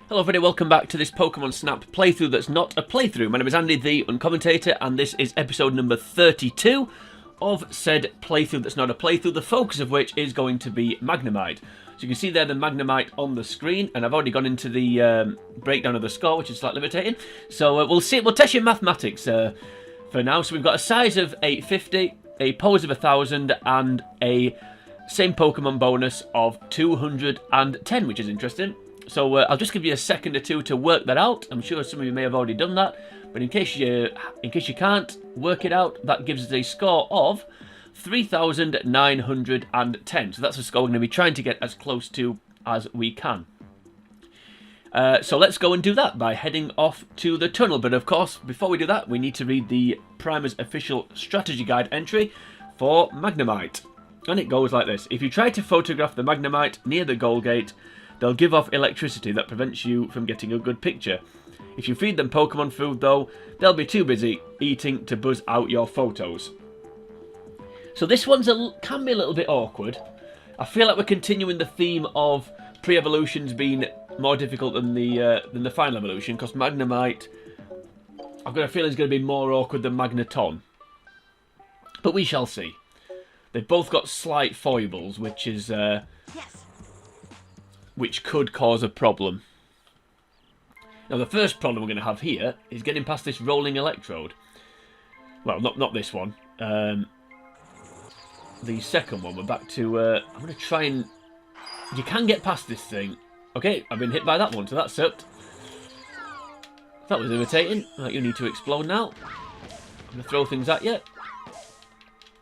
Hello everybody, welcome back to this Pokemon Snap playthrough that's not a playthrough. My name is Andy, the Uncommentator, and this is episode number 32 of said playthrough that's not a playthrough, the focus of which is going to be Magnemite. So you can see there the Magnemite on the screen, and I've already gone into the breakdown of the score, which is slightly imitating. So we'll test your mathematics for now. So we've got a size of 850, a pose of 1000, and a same Pokemon bonus of 210, which is interesting. So I'll just give you a second or two to work that out. I'm sure some of you may have already done that, but in case you can't work it out, that gives us a score of 3,910. So that's a score we're going to be trying to get as close to as we can. So let's go and do that by heading off to the tunnel. But of course, before we do that, we need to read the Primer's official strategy guide entry for Magnemite. And it goes like this. If you try to photograph the Magnemite near the goal gate, they'll give off electricity that prevents you from getting a good picture. If you feed them Pokemon food though, they'll be too busy eating to buzz out your photos. So this one's can be a little bit awkward. I feel like we're continuing the theme of pre-evolutions being more difficult than the final evolution, because Magnemite, I've got a feeling, is going to be more awkward than Magneton. But we shall see. They've both got slight foibles, which is which could cause a problem. Now the first problem we're going to have here is getting past this rolling electrode. Well, not this one. The second one, we're back to... I'm going to try and... You can get past this thing. Okay, I've been hit by that one, so that sucked. That was irritating. Right, you need to explode now. I'm going to throw things at you.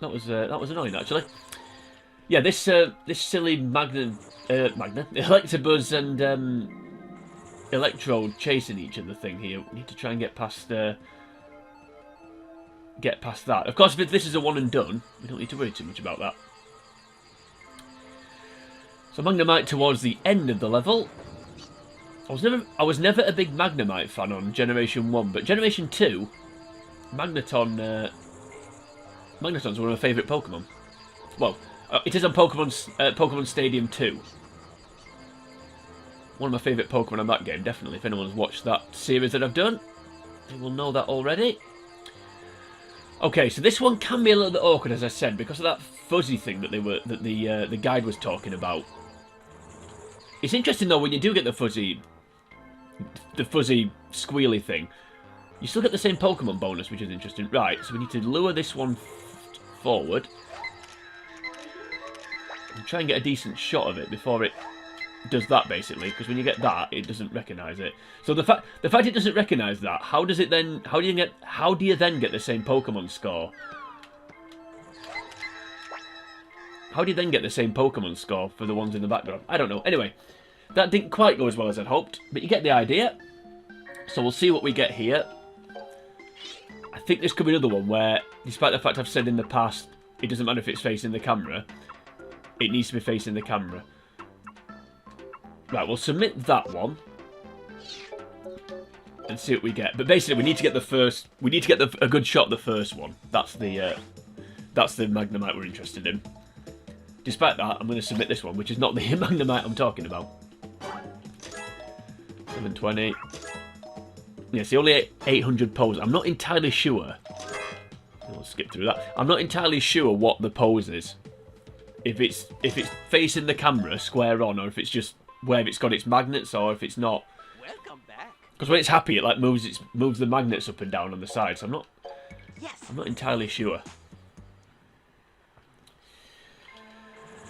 That was annoying, actually. Yeah, this silly Electabuzz and Electrode chasing each other thing here. We need to try and get past that. Of course, if this is a one and done, we don't need to worry too much about that. So Magnemite towards the end of the level. I was never a big Magnemite fan on Generation 1, but Generation 2, Magneton's one of my favourite Pokemon. Well, it is on Pokemon Stadium 2. One of my favourite Pokemon on that game, definitely. If anyone's watched that series that I've done, they will know that already. Okay, so this one can be a little bit awkward, as I said, because of that fuzzy thing that the guide was talking about. It's interesting though, when you do get the fuzzy squealy thing, you still get the same Pokemon bonus, which is interesting. Right, so we need to lure this one forward and try and get a decent shot of it before it does that, basically, because when you get that, it doesn't recognise it. So the fact it doesn't recognise that, how do you then get the same Pokemon score? How do you then get the same Pokemon score for the ones in the background? I don't know. Anyway, that didn't quite go as well as I'd hoped, but you get the idea. So we'll see what we get here. I think this could be another one where, despite the fact I've said in the past, it doesn't matter if it's facing the camera, it needs to be facing the camera. Right, we'll submit that one and see what we get. But basically, we need to get a good shot of the first one. That's the Magnemite we're interested in. Despite that, I'm going to submit this one, which is not the Magnemite I'm talking about. 720. Yeah, see, only 800 pose. I'm not entirely sure. We'll skip through that. I'm not entirely sure what the pose is. If it's facing the camera square on, or if it's just where it's got its magnets, or if it's not. Welcome back. Because when it's happy, it like moves the magnets up and down on the side. So I'm not entirely sure.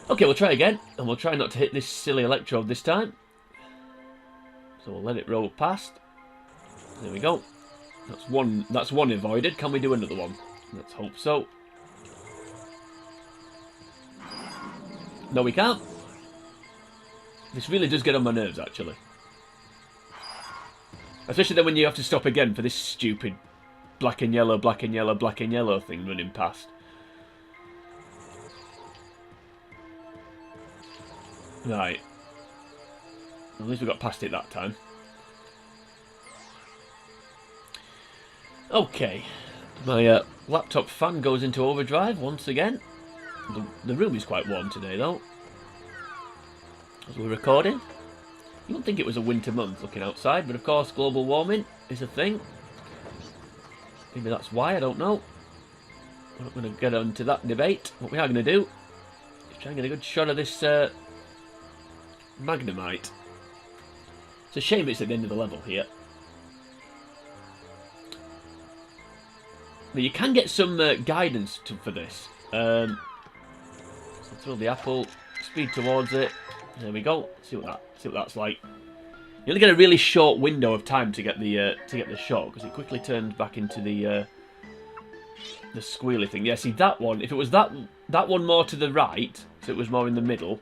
Okay, we'll try again, and we'll try not to hit this silly electrode this time. So we'll let it roll past. There we go. That's one avoided. Can we do another one? Let's hope so. No, we can't. This really does get on my nerves, actually. Especially then when you have to stop again for this stupid black and yellow thing running past. Right. At least we got past it that time. Okay. My laptop fan goes into overdrive once again. The room is quite warm today, though, as we're recording. You wouldn't think it was a winter month looking outside, but of course global warming is a thing. Maybe that's why, I don't know. We're not going to get onto that debate. What we are going to do is try and get a good shot of this Magnemite. It's a shame it's at the end of the level here. Now you can get some guidance for this. So throw the apple, speed towards it. There we go. See what that's like. You only get a really short window of time to get the shot because it quickly turns back into the squealy thing. Yeah, see that one. If it was that one more to the right, so it was more in the middle.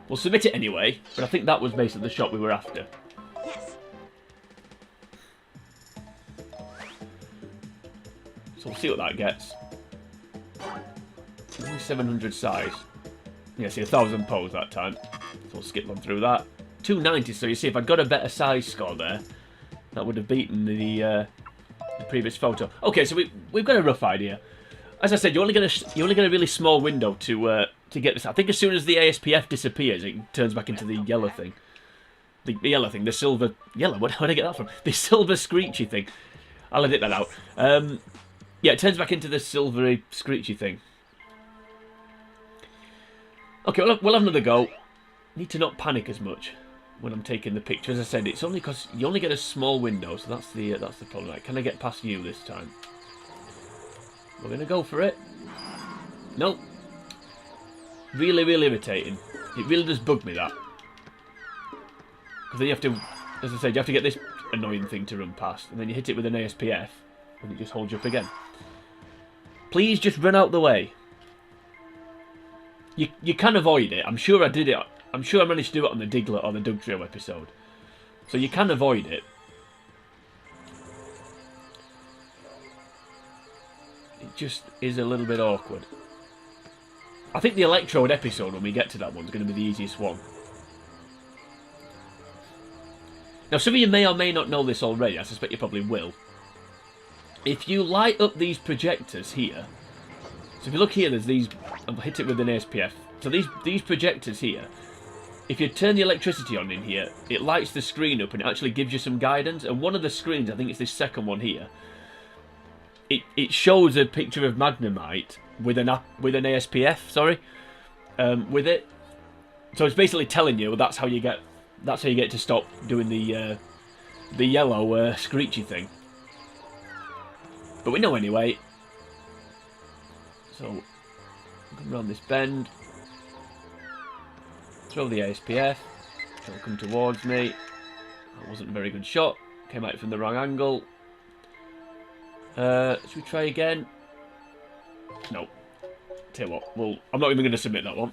We'll submit it anyway. But I think that was basically the shot we were after. Yes. So we'll see what that gets. Only 700 size. Yeah, see 1,000 pose that time. So we'll skip on through that. 290. So you see, if I'd got a better size score there, that would have beaten the previous photo. Okay, so we've got a rough idea. As I said, you only get a really small window to get this. I think as soon as the ASPF disappears, it turns back into the yellow thing. The yellow thing, the silver yellow. Where did I get that from? The silver screechy thing. I'll edit that out. Yeah, it turns back into the silvery screechy thing. Okay, we'll have another go. Need to not panic as much when I'm taking the picture. As I said, it's only because you only get a small window, so that's the problem. Right, can I get past you this time? We're gonna go for it. Nope. Really, really irritating. It really does bug me, that. Because then you have to, as I said, you have to get this annoying thing to run past, and then you hit it with an ASPF, and it just holds you up again. Please just run out the way. You can avoid it. I'm sure I did it. I'm sure I managed to do it on the Diglett or the Dugtrio episode. So you can avoid it. It just is a little bit awkward. I think the Electrode episode, when we get to that one, is going to be the easiest one. Now, some of you may or may not know this already. I suspect you probably will. If you light up these projectors here... So if you look here, there's these... I'll hit it with an ASPF. So these projectors here, if you turn the electricity on in here, it lights the screen up and it actually gives you some guidance. And one of the screens, I think it's this second one here, it shows a picture of Magnemite with an ASPF, sorry, with it. So it's basically telling you that's how you get to stop doing the yellow screechy thing. But we know anyway. So come around this bend, throw the ASPF, it'll come towards me. That wasn't a very good shot, came out from the wrong angle. Should we try again? No. Tell you what, well, I'm not even going to submit that one.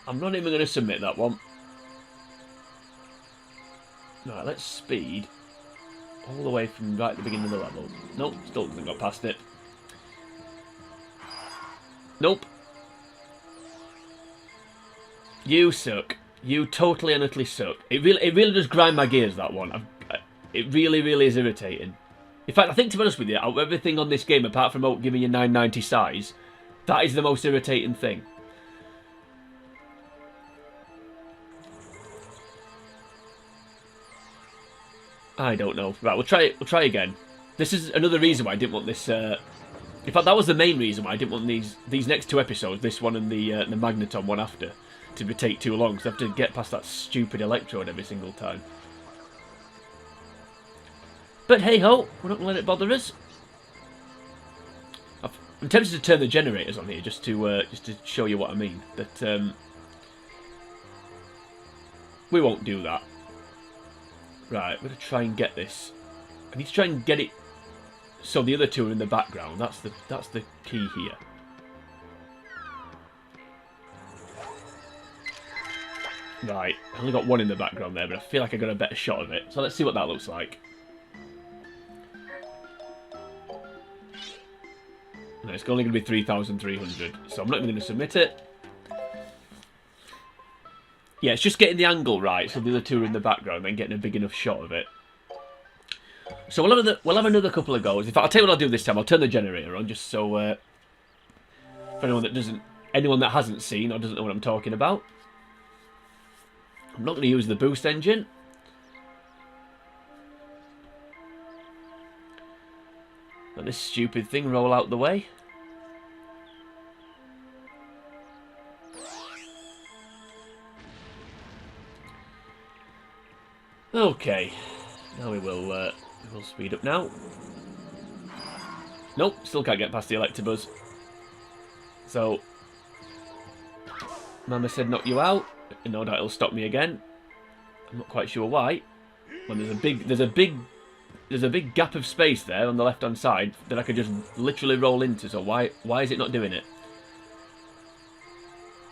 I'm not even going to submit that one. Right, let's speed all the way from right at the beginning of the level. Nope, still hasn't got past it. Nope. You suck. You totally and utterly suck. It really does grind my gears, that one. It really, really is irritating. In fact, I think, to be honest with you, out of everything on this game, apart from giving you 990 size, that is the most irritating thing. I don't know. Right, we'll try again. This is another reason why I didn't want this. In fact, that was the main reason why I didn't want these next two episodes, this one and the Magneton one after, to take too long. Because I have to get past that stupid Electrode every single time. But hey ho, we're not going to let it bother us. I'm tempted to turn the generators on here just to show you what I mean. But we won't do that. Right, I'm going to try and get this. I need to try and get it so the other two are in the background. That's the key here. Right, I only got one in the background there, but I feel like I got a better shot of it. So let's see what that looks like. No, it's only going to be 3,300, so I'm not even going to submit it. Yeah, it's just getting the angle right, so the other two are in the background, and then getting a big enough shot of it. So we'll have another couple of goes. In fact, I'll tell you what I'll do this time. I'll turn the generator on, just so for anyone that hasn't seen or doesn't know what I'm talking about. I'm not going to use the boost engine. Let this stupid thing roll out the way. Okay, now we will speed up now. Nope, still can't get past the Electabuzz. So, Mama said knock you out. No doubt it'll stop me again. I'm not quite sure why. When there's a big gap of space there on the left-hand side that I could just literally roll into. So why is it not doing it?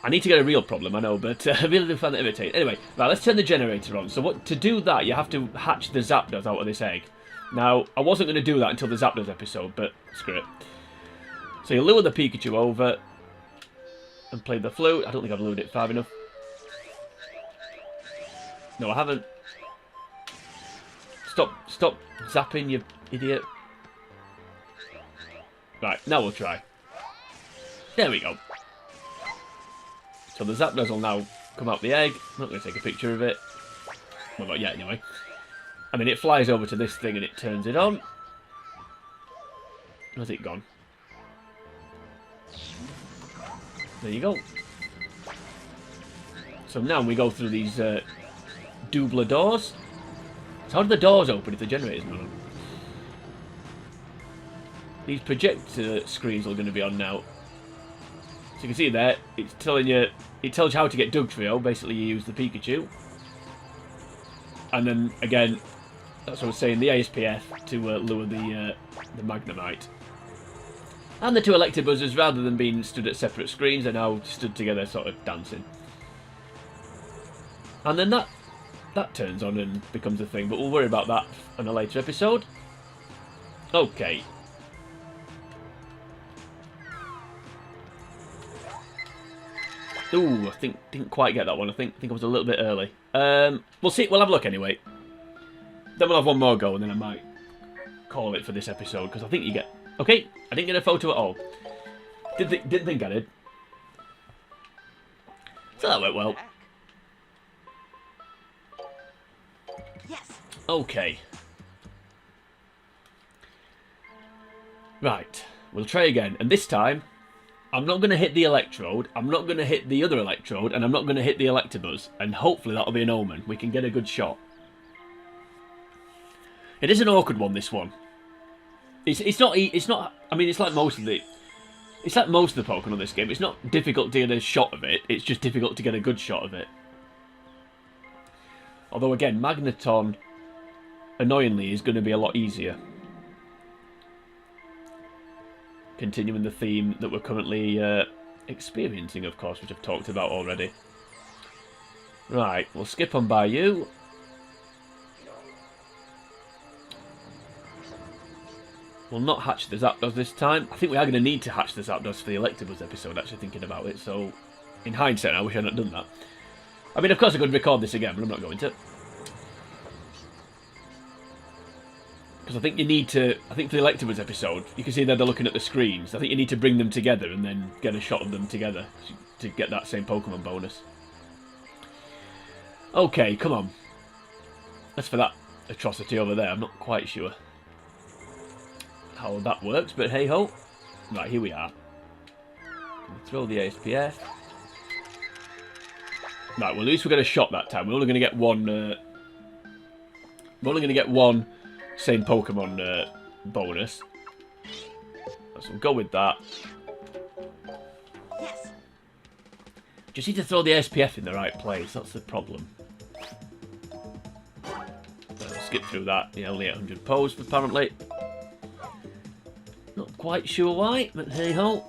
I need to get a real problem, I know, but I really do find it irritating. Anyway, right, let's turn the generator on. So to do that, you have to hatch the Zapdos out of this egg. Now, I wasn't going to do that until the Zapdos episode, but screw it. So you lure the Pikachu over and play the flute. I don't think I've lured it far enough. No, I haven't. Stop zapping, you idiot. Right, now we'll try. There we go. So the Zapdos will now come out the egg. I'm not going to take a picture of it. Well, not yet, anyway. I mean, it flies over to this thing and it turns it on. Where's it gone? There you go. So now we go through these double doors. So how do the doors open if the generator's not on? These projector screens are going to be on now. So you can see there, it's telling you, it tells you how to get Dugtrio. Basically, you use the Pikachu. And then, again, that's what I was saying, the ASPF to lure the Magnemite. And the two Electabuzzers, rather than being stood at separate screens, are now stood together, sort of dancing. And then that turns on and becomes a thing, but we'll worry about that in a later episode. Okay. Ooh, I didn't quite get that one. I think I was a little bit early. We'll see. We'll have a look anyway. Then we'll have one more go, and then I might call it for this episode because I think you get. Okay, I didn't get a photo at all. Didn't think I did. So that went well. Yes. Okay. Right, we'll try again, and this time. I'm not going to hit the Electrode, I'm not going to hit the other Electrode, and I'm not going to hit the Electabuzz. And hopefully that'll be an omen. We can get a good shot. It is an awkward one, this one. It's not. I mean, it's like most of the Pokemon on this game. It's not difficult to get a shot of it. It's just difficult to get a good shot of it. Although again, Magneton, annoyingly, is going to be a lot easier. Continuing the theme that we're currently experiencing, of course, which I've talked about already. Right, we'll skip on by you. We'll not hatch the Zapdos this time. I think we are going to need to hatch the Zapdos for the Electabuzz episode, actually thinking about it. So, in hindsight, I wish I hadn't done that. I mean, of course I could record this again, but I'm not going to. Because I think you need to... I think for the Electabuzz episode, you can see that they're looking at the screens. I think you need to bring them together and then get a shot of them together to get that same Pokemon bonus. Okay, come on. As for that atrocity over there, I'm not quite sure how that works, but hey-ho. Right, here we are. Throw the ASPF. Right, well, at least we got a shot that time. We're only going to get one... we're only going to get one same Pokemon bonus. So we'll go with that. Yes. Just need to throw the SPF in the right place. That's the problem. I'll skip through that. Yeah, only 800 pose, apparently. Not quite sure why, but hey-ho.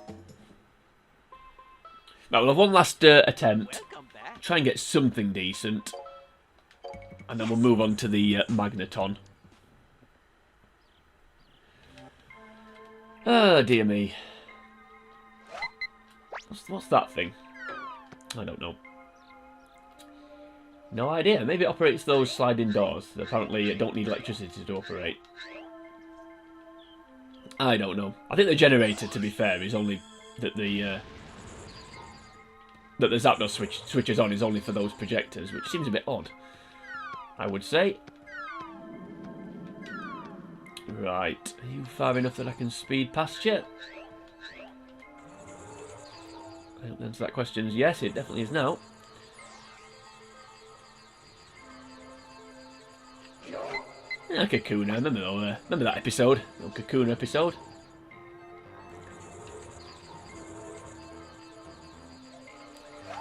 Right, we'll have one last attempt. Try and get something decent. And then we'll move on to the Magneton. Oh, dear me. What's that thing? I don't know. No idea. Maybe it operates those sliding doors. Apparently, it don't need electricity to operate. I don't know. I think the generator, to be fair, is only that the that the Zapdos switches on is only for those projectors, which seems a bit odd, I would say. Right, are you far enough that I can speed past you? I hope the answer to that question is yes, it definitely is now. Yeah, Kakuna, remember that episode? The Kakuna episode.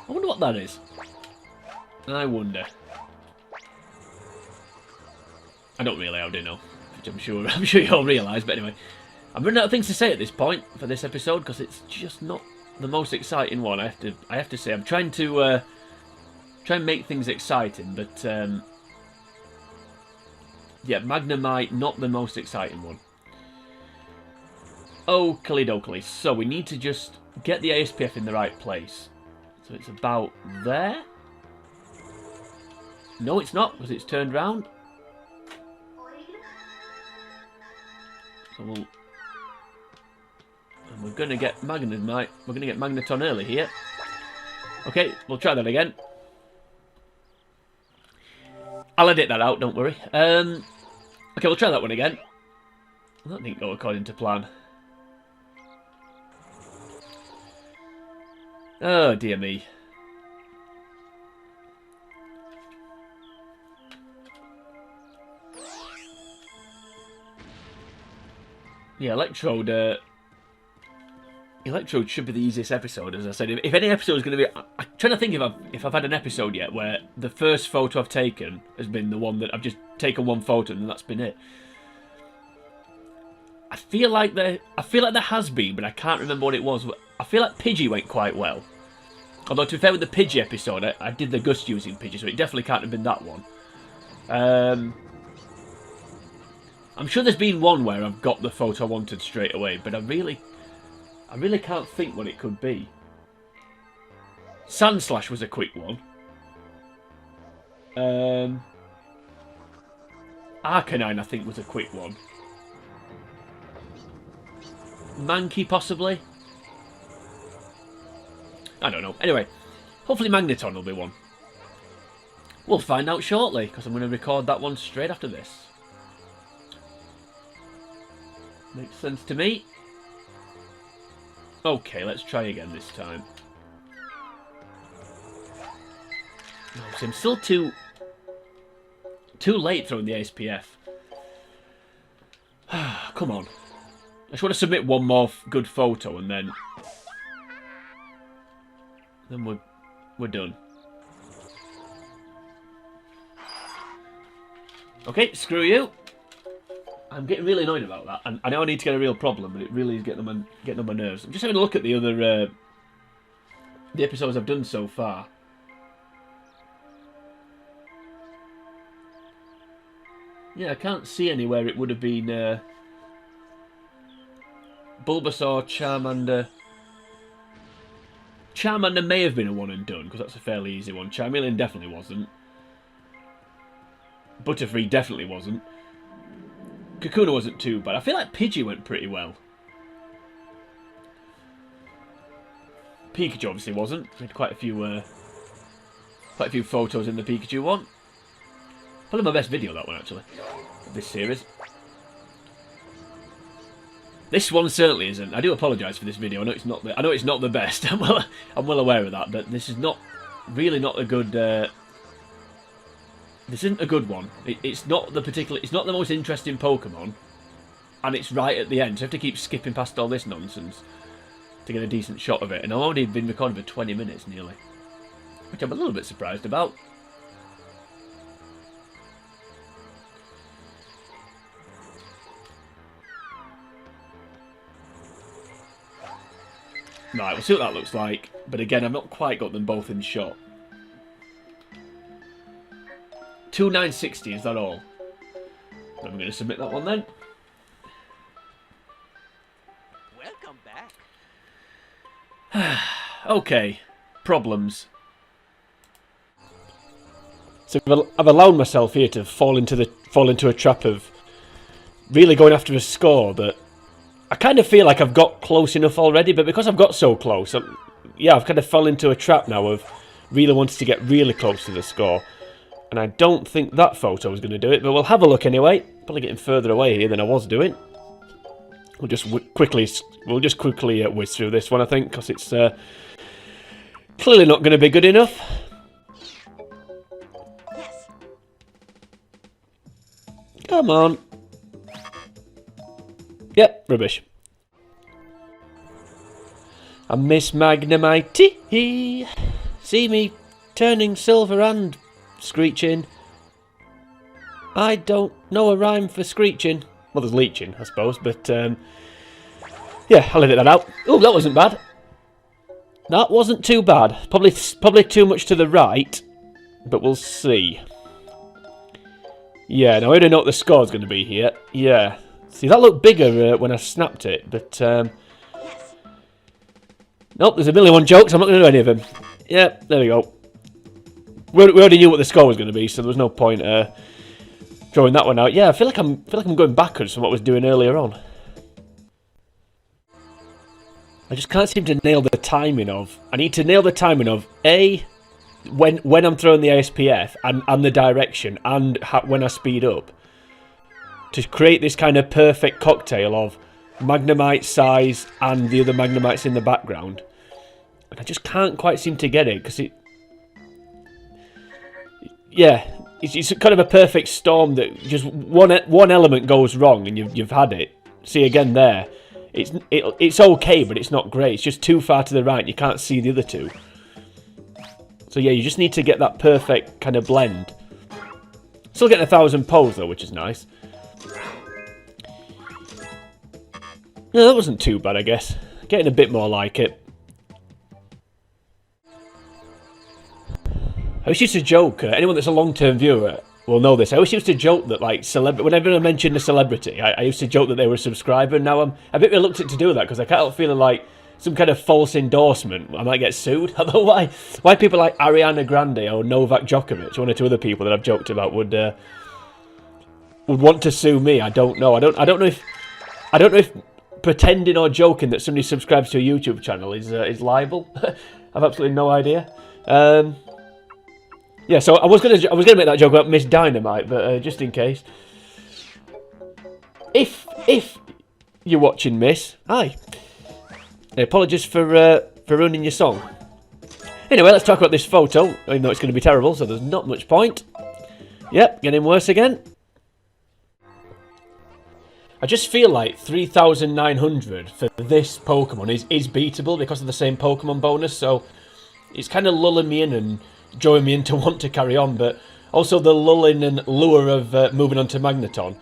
I wonder what that is. I wonder. I don't really, I do know. Which I'm sure you all realise, but anyway. I'm running out of things to say at this point for this episode because it's just not the most exciting one. I have to say, I'm trying to try and make things exciting, but yeah, Magnemite not the most exciting one. Oakley dokley. So we need to just get the ASPF in the right place. So it's about there. No, it's not because it's turned round. So we're going to get Magnemite. We're going to get Magneton early here. Okay, we'll try that again. I'll edit that out, don't worry. Okay, we'll try that one again. That didn't go according to plan. Oh, dear me. Yeah, Electrode should be the easiest episode, as I said. If any episode is going to be... I'm trying to think if I've had an episode yet where the first photo I've taken has been the one that I've just taken one photo and that's been it. I feel like there has been, but I can't remember what it was. I feel like Pidgey went quite well. Although, to be fair with the Pidgey episode, I did the Gust using Pidgey, so it definitely can't have been that one. I'm sure there's been one where I've got the photo I wanted straight away, but I really can't think what it could be. Sandslash was a quick one. Arcanine, I think, was a quick one. Mankey, possibly? I don't know. Anyway, hopefully Magneton will be one. We'll find out shortly, because I'm going to record that one straight after this. Makes sense to me. Okay, let's try again this time. Oh, so I'm still too late throwing the ASPF. Come on. I just want to submit one more good photo and then we're done. Okay, screw you. I'm getting really annoyed about that, and I know I need to get a real problem, but it really is getting on my nerves. I'm just having a look at the other the episodes I've done so far. Yeah, I can't see anywhere it would have been Bulbasaur, Charmander. Charmander may have been a one and done, because that's a fairly easy one. Charmeleon definitely wasn't. Butterfree definitely wasn't. Kakuna wasn't too bad. I feel like Pidgey went pretty well. Pikachu obviously wasn't. We had quite a few photos in the Pikachu one. Probably my best video, that one, actually, of this series. This one certainly isn't. I do apologise for this video. I know it's not the best. I'm well aware of that, but this is really not a good. This isn't a good one. It's not the most interesting Pokemon, and it's right at the end. So I have to keep skipping past all this nonsense to get a decent shot of it. And I've already been recording for 20 minutes nearly, which I'm a little bit surprised about. Right, we'll see what that looks like. But again, I've not quite got them both in shot. 2960, is that all? I'm going to submit that one then. Welcome back. Okay, problems. So I've allowed myself here to fall into a trap of really going after a score that I kind of feel like I've got close enough already, but because I've got so close, yeah, I've kind of fell into a trap now of really wanting to get really close to the score. And I don't think that photo was going to do it, but we'll have a look anyway. Probably getting further away here than I was doing. We'll just quickly whiz through this one, I think, because it's clearly not going to be good enough. Yes. Come on. Yep, rubbish. I miss Magnemite. See me turning silver and screeching. I don't know a rhyme for screeching. Well, there's leeching, I suppose, but yeah, I'll edit that out. Oh, that wasn't bad. That wasn't too bad. Probably too much to the right, but we'll see. Yeah, now I already know what the score's going to be here. Yeah. See, that looked bigger when I snapped it, but nope, there's a million and one jokes. I'm not going to do any of them. Yeah, there we go. We already knew what the score was going to be, so there was no point drawing that one out. Yeah, I feel like I'm going backwards from what I was doing earlier on. I just can't seem to nail the timing of. I need to nail the timing of A, when I'm throwing the ASPF and the direction and when I speed up, to create this kind of perfect cocktail of Magnemite size and the other Magnemites in the background. And I just can't quite seem to get it because it's kind of a perfect storm that just one element goes wrong and you've had it. See again there, it's okay, but it's not great. It's just too far to the right. You can't see the other two. So yeah, you just need to get that perfect kind of blend. Still getting 1,000 pose though, which is nice. No, that wasn't too bad, I guess. Getting a bit more like it. I used to joke, anyone that's a long-term viewer will know this. I always used to joke that, like, whenever I mentioned a celebrity, I used to joke that they were a subscriber. Now I'm a bit reluctant to do that because I can't help feeling like some kind of false endorsement. I might get sued. Although why people like Ariana Grande or Novak Djokovic, one or two other people that I've joked about, would want to sue me. I don't know. I don't know if pretending or joking that somebody subscribes to a YouTube channel is liable. I've absolutely no idea. Yeah, so I was gonna make that joke about Miss Dynamite, but just in case, if you're watching, Miss, hi. Apologies for ruining your song. Anyway, let's talk about this photo. Even though it's going to be terrible, so there's not much point. Yep, getting worse again. I just feel like 3,900 for this Pokemon is beatable because of the same Pokemon bonus, so it's kind of lulling me in and drawing me in to want to carry on, but also the lulling and lure of moving on to Magneton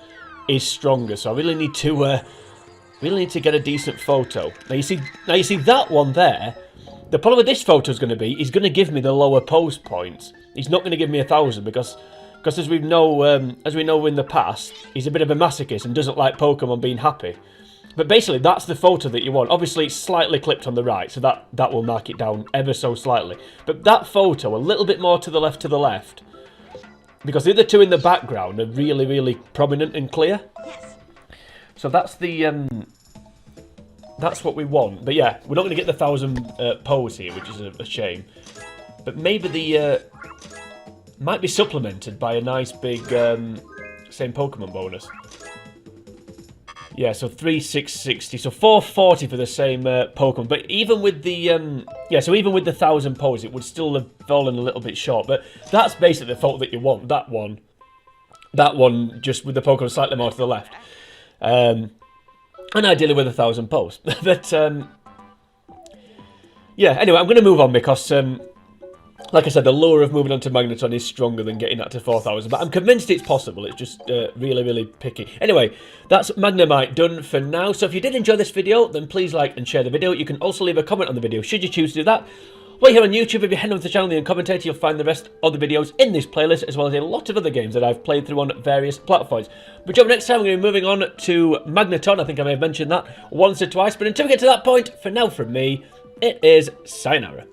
is stronger, so I really need to get a decent photo. Now you see that one there. The problem with this photo is going to be he's going to give me the lower pose points. He's not going to give me 1,000 because as we know in the past, he's a bit of a masochist and doesn't like Pokemon being happy. But basically, that's the photo that you want. Obviously, it's slightly clipped on the right, so that will mark it down ever so slightly. But that photo, a little bit more to the left, because the other two in the background are really, really prominent and clear. So that's the that's what we want. But yeah, we're not going to get the 1,000 pose here, which is a shame. But maybe the might be supplemented by a nice big same Pokemon bonus. Yeah, so 3,660, so 440 for the same Pokemon. But even with the so even with the 1,000 pose, it would still have fallen a little bit short. But that's basically the photo that you want. That one just with the Pokemon slightly more to the left. And ideally with 1,000 pose. But yeah, anyway, I'm going to move on because like I said, the lure of moving on to Magneton is stronger than getting that to 4,000. But I'm convinced it's possible. It's just really, really picky. Anyway, that's Magnemite done for now. So if you did enjoy this video, then please like and share the video. You can also leave a comment on the video should you choose to do that. While you're here on YouTube, if you head over to the channel and commentator, you'll find the rest of the videos in this playlist, as well as a lot of other games that I've played through on various platforms. But join me next time, we're going to be moving on to Magneton. I think I may have mentioned that once or twice. But until we get to that point, for now from me, it is sayonara.